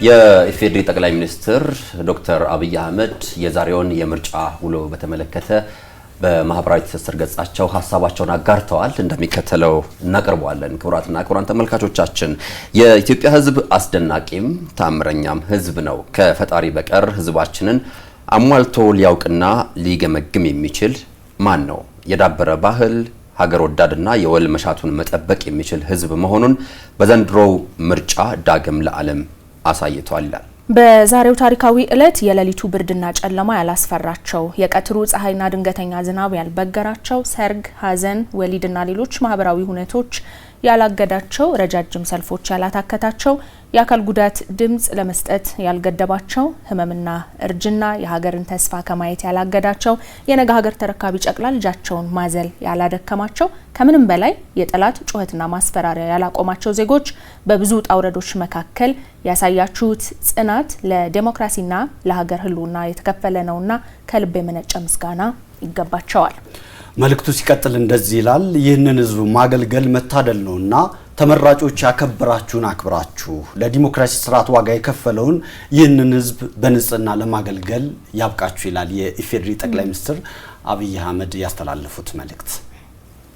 የኢፌዴሪ ጠቅላይ ሚኒስትር ዶክተር አብይ አህመድ የዛሬውን የምርጫ ውሎ በተመለከተ በማህበራዊ ትስስር ገጻቸው ሐሳባቸውን አጋርተዋል። እንደሚከተለው እናቀርበዋለን። ክቡራትና ክቡራን ተመልካቾቻችን የኢትዮጵያ ሕዝብ አስደናቂም ታምረኛም ሕዝብ ነው። ከፈጣሪ በቀር ሕዝባችንን አሟልቶ ሊያውቅና ሊገመግም የሚችል ማን ነው? የዳበረ ባህል ሀገር ወዳድና የወል መሻቱን መጠበቅ የሚችል ሕዝብ መሆኑን በዘንድሮው ምርጫ ዳግም ለዓለም አሳይቷል ይላል። በዛሬው ታሪካዊ ዕለት የሌሊቱ ብርድና ጨለማ ያላስፈራቸው፣ የቀትሩ ፀሐይና ድንገተኛ ዝናብ ያልበገራቸው፣ ሰርግ፣ ሀዘን፣ ወሊድና ሌሎች ማህበራዊ ሁነቶች ያላገዳቸው፣ ረጃጅም ሰልፎች ያላታከታቸው፣ የአካል ጉዳት ድምጽ ለመስጠት ያልገደባቸው፣ ህመምና እርጅና የሀገርን ተስፋ ከማየት ያላገዳቸው፣ የነገ ሀገር ተረካቢ ጨቅላ ልጃቸውን ማዘል ያላደከማቸው፣ ከምንም በላይ የጠላት ጩኸትና ማስፈራሪያ ያላቆማቸው ዜጎች በብዙ ጣውረዶች መካከል ያሳያችሁት ጽናት ለዲሞክራሲና ለሀገር ህልውና የተከፈለ ነውና ከልብ የመነጨ ምስጋና ይገባቸዋል። መልእክቱ ሲቀጥል እንደዚህ ይላል። ይህንን ህዝብ ማገልገል መታደል ነውና ተመራጮች ያከብራችሁን አክብራችሁ ለዲሞክራሲ ስርዓት ዋጋ የከፈለውን ይህንን ህዝብ በንጽህና ለማገልገል ያብቃችሁ ይላል የኢፌዴሪ ጠቅላይ ሚኒስትር አብይ አህመድ ያስተላለፉት መልእክት።